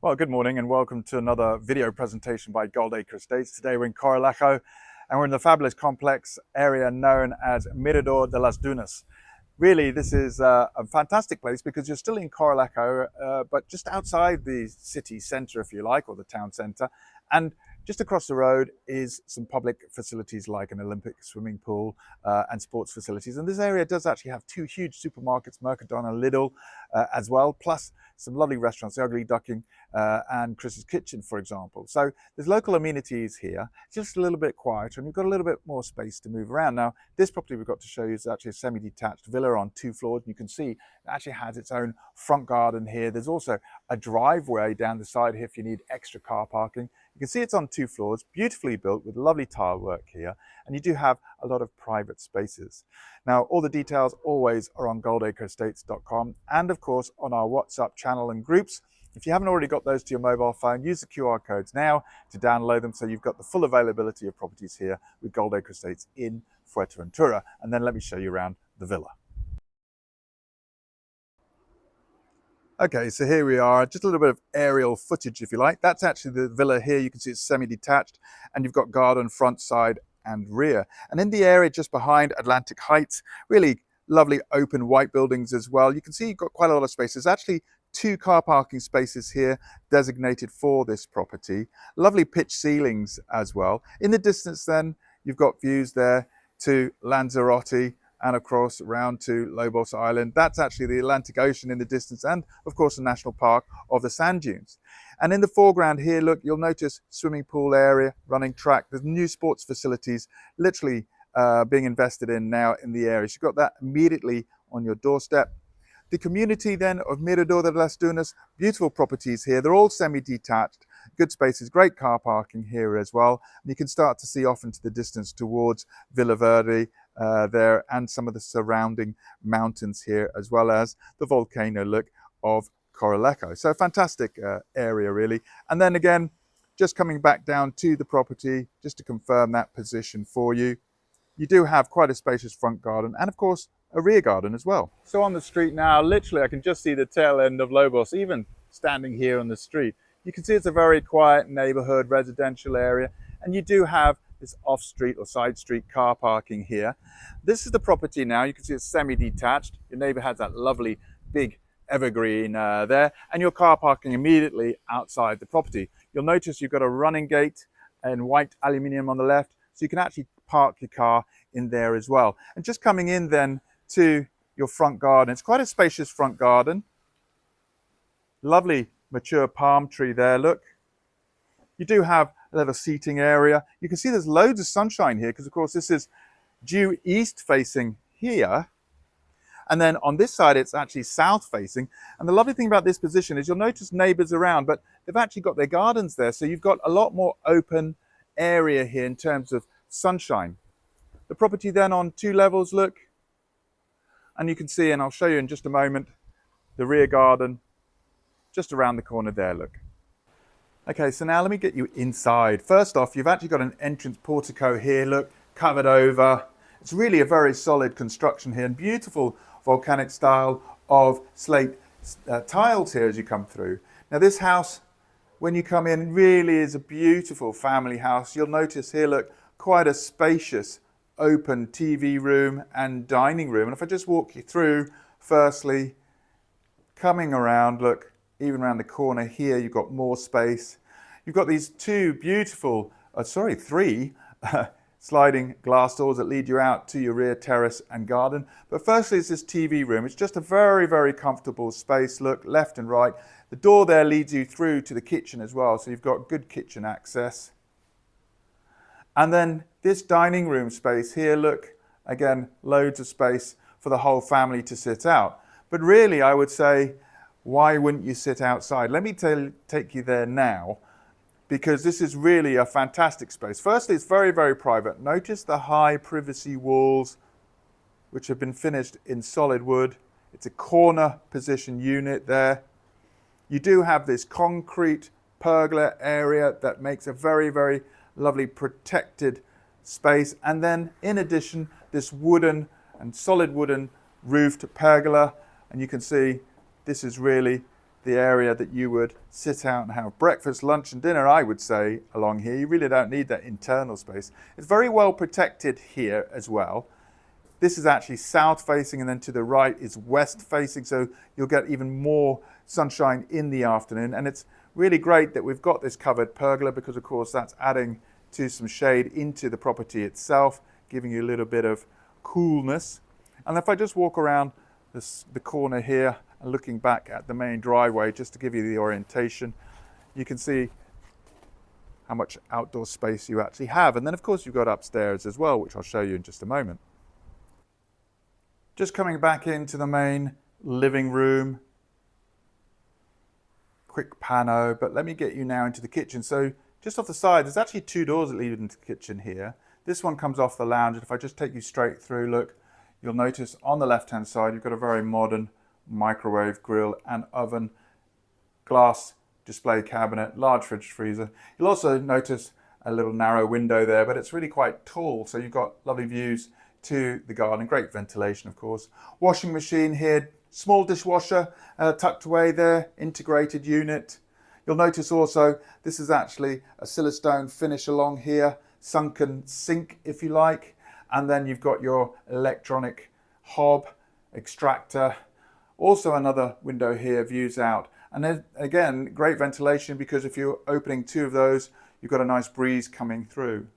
Well, good morning and welcome to another video presentation by Goldacre Estates. Today we're in Corralejo and we're in the fabulous complex area known as Mirador de las Dunas. Really, this is a fantastic place because you're still in Corralejo, but just outside the city centre, if you like, or the town centre. And just across the road is some public facilities like an Olympic swimming pool and sports facilities. And this area does actually have two huge supermarkets, Mercadona, Lidl, as well, plus some lovely restaurants, the Ugly Duckling and Chris's Kitchen, for example. So there's local amenities here, just a little bit quieter, and you've got a little bit more space to move around. Now, this property we've got to show you is actually a semi-detached villa on 2 floors. And you can see it actually has its own front garden here. There's also a driveway down the side here if you need extra car parking. You can see it's on 2 floors, beautifully built with lovely tile work here, and you do have a lot of private spaces. Now, all the details always are on goldacreestates.com and of course on our WhatsApp channel and groups. If you haven't already got those to your mobile phone, use the QR codes now to download them so you've got the full availability of properties here with Goldacre Estates in Fuerteventura. And then let me show you around the villa. Okay, so here we are, just a little bit of aerial footage if you like. That's actually the villa here. You can see it's semi-detached and you've got garden front, side and rear. And in the area just behind Atlantic Heights, really lovely open white buildings as well. You can see you've got quite a lot of space. There's actually 2 car parking spaces here designated for this property. Lovely pitch ceilings as well. In the distance then, you've got views there to Lanzarote and across around to Lobos Island. That's actually the Atlantic Ocean in the distance and of course the National Park of the Sand Dunes. And in the foreground here, look, you'll notice swimming pool area, running track. There's new sports facilities literally being invested in now in the area. So you've got that immediately on your doorstep. The community then of Mirador de las Dunas, beautiful properties here. They're all semi-detached, good spaces, great car parking here as well. And you can start to see off into the distance towards Villa Verde there and some of the surrounding mountains here, as well as the volcano look of Corralejo. So fantastic area really. And then again, just coming back down to the property, just to confirm that position for you, you do have quite a spacious front garden and of course a rear garden as well. So on the street now, literally I can just see the tail end of Lobos, even standing here on the street. You can see it's a very quiet neighborhood, residential area, and you do have this off-street or side street car parking here. This is the property now. You can see it's semi-detached. Your neighbor has that lovely big evergreen there, and your car parking immediately outside the property. You'll notice you've got a running gate in white aluminium on the left, so you can actually park your car in there as well. And just coming in then to your front garden, it's quite a spacious front garden. Lovely mature palm tree there, look. You do have a little seating area. You can see there's loads of sunshine here because of course this is due east facing here. And then on this side, it's actually south facing. And the lovely thing about this position is you'll notice neighbors around, but they've actually got their gardens there. So you've got a lot more open area here in terms of sunshine. The property then on 2 levels, look. And you can see, and I'll show you in just a moment, the rear garden just around the corner there, look. Okay, so now let me get you inside. First off, you've actually got an entrance portico here, look, covered over. It's really a very solid construction here and beautiful volcanic style of slate tiles here as you come through. Now this house, when you come in, really is a beautiful family house. You'll notice here, look, quite a spacious open TV room and dining room. And if I just walk you through, firstly, coming around, look, even around the corner here, you've got more space. You've got these 2 beautiful, 3 sliding glass doors that lead you out to your rear terrace and garden. But firstly, it's this TV room. It's just a very, very comfortable space. Look, left and right. The door there leads you through to the kitchen as well. So you've got good kitchen access. And then this dining room space here, look, again, loads of space for the whole family to sit out. But really, I would say, why wouldn't you sit outside? Let me take you there now, because this is really a fantastic space. Firstly, it's very, very private. Notice the high privacy walls, which have been finished in solid wood. It's a corner position unit there. You do have this concrete pergola area that makes a very, very lovely protected space. And then in addition, this wooden and solid wooden roofed pergola. And you can see this is really the area that you would sit out and have breakfast, lunch and dinner, I would say, along here. You really don't need that internal space. It's very well protected here as well. This is actually south facing, and then to the right is west facing, so you'll get even more sunshine in the afternoon. And it's really great that we've got this covered pergola, because of course that's adding to some shade into the property itself, giving you a little bit of coolness. And if I just walk around the corner here and looking back at the main driveway, just to give you the orientation, you can see how much outdoor space you actually have. And then of course you've got upstairs as well, which I'll show you in just a moment. Just coming back into the main living room. Quick pano, but let me get you now into the kitchen. So just off the side, there's actually two doors that lead into the kitchen here. This one comes off the lounge, and if I just take you straight through, look, you'll notice on the left-hand side, you've got a very modern microwave, grill and oven, glass display cabinet, large fridge freezer. You'll also notice a little narrow window there, but it's really quite tall, so you've got lovely views to the garden, great ventilation of course. Washing machine here, small dishwasher tucked away there, integrated unit. You'll notice also this is actually a Silestone finish along here, sunken sink if you like, and then you've got your electronic hob, extractor. Also another window here, views out. And then again, great ventilation, because if you're opening two of those, you've got a nice breeze coming through.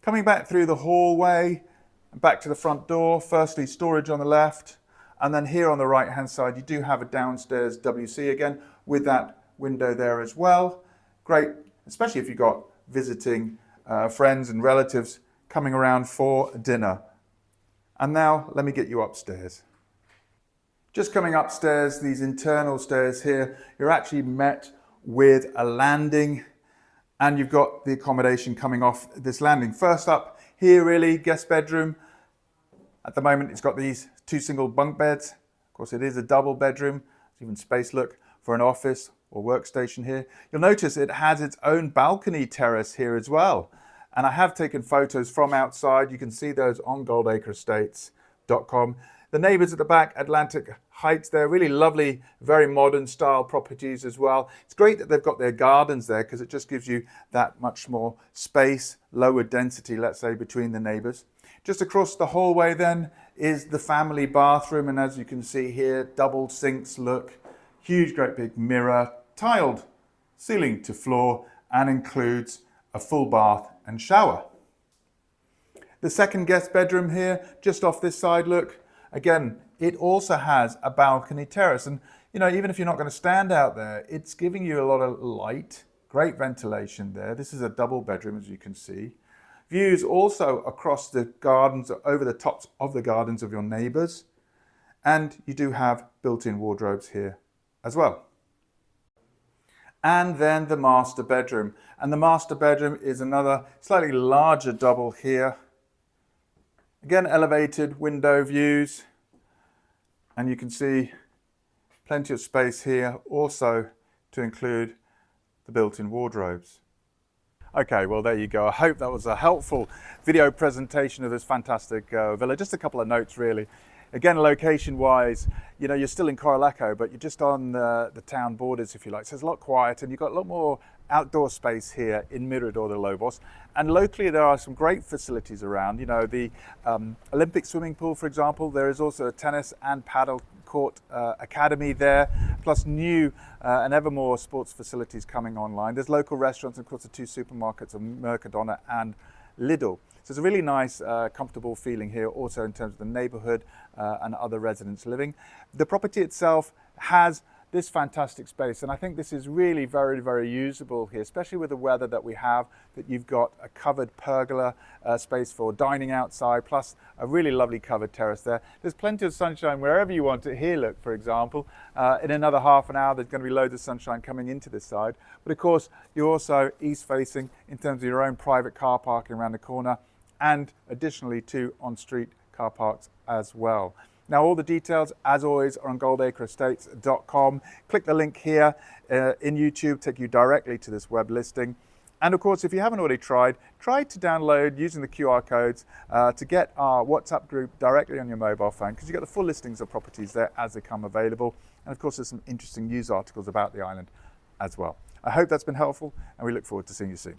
Coming back through the hallway and back to the front door, firstly storage on the left, and then here on the right hand side you do have a downstairs WC again with that window there as well. Great, especially if you've got visiting friends and relatives coming around for dinner. And now let me get you upstairs. Just coming upstairs, these internal stairs here, you're actually met with a landing, and you've got the accommodation coming off this landing. First up here, really, guest bedroom. At the moment, it's got these two single bunk beds. Of course, it is a double bedroom. There's even space, look, for an office or workstation here. You'll notice it has its own balcony terrace here as well. And I have taken photos from outside. You can see those on goldacreestates.com. The neighbours at the back, Atlantic Heights, they're really lovely, very modern style properties as well. It's great that they've got their gardens there, because it just gives you that much more space, lower density, let's say, between the neighbours. Just across the hallway then is the family bathroom, and as you can see here, double sinks, look, huge, great big mirror, tiled ceiling to floor, and includes a full bath and shower. The second guest bedroom here, just off this side, look, again, it also has a balcony terrace, and you know, even if you're not going to stand out there, it's giving you a lot of light, great ventilation there. This is a double bedroom, as you can see. Views also across the gardens, over the tops of the gardens of your neighbours, and you do have built-in wardrobes here as well. And then the master bedroom, and the master bedroom is another slightly larger double here. Again, elevated window views, and you can see plenty of space here also to include the built-in wardrobes. Okay, well there you go. I hope that was a helpful video presentation of this fantastic villa. Just a couple of notes really. Again, location-wise, you know, you're still in Corralejo, but you're just on the town borders, if you like. So it's a lot quieter, and you've got a lot more outdoor space here in Mirador de Lobos. And locally, there are some great facilities around. You know, the Olympic swimming pool, for example. There is also a tennis and paddle court academy there, plus new and ever more sports facilities coming online. There's local restaurants, and of course, the two supermarkets of Mercadona and Lidl. So it's a really nice, comfortable feeling here, also in terms of the neighborhood and other residents living. The property itself has this fantastic space, and I think this is really very, very usable here, especially with the weather that we have, that you've got a covered pergola space for dining outside, plus a really lovely covered terrace there. There's plenty of sunshine wherever you want it. Here, look, for example, in another half an hour, there's going to be loads of sunshine coming into this side. But of course, you're also east facing in terms of your own private car parking around the corner, and additionally 2 on-street car parks as well. Now, all the details, as always, are on goldacreestates.com. Click the link here in YouTube, take you directly to this web listing. And of course, if you haven't already tried to download using the QR codes to get our WhatsApp group directly on your mobile phone, because you get the full listings of properties there as they come available. And of course, there's some interesting news articles about the island as well. I hope that's been helpful, and we look forward to seeing you soon.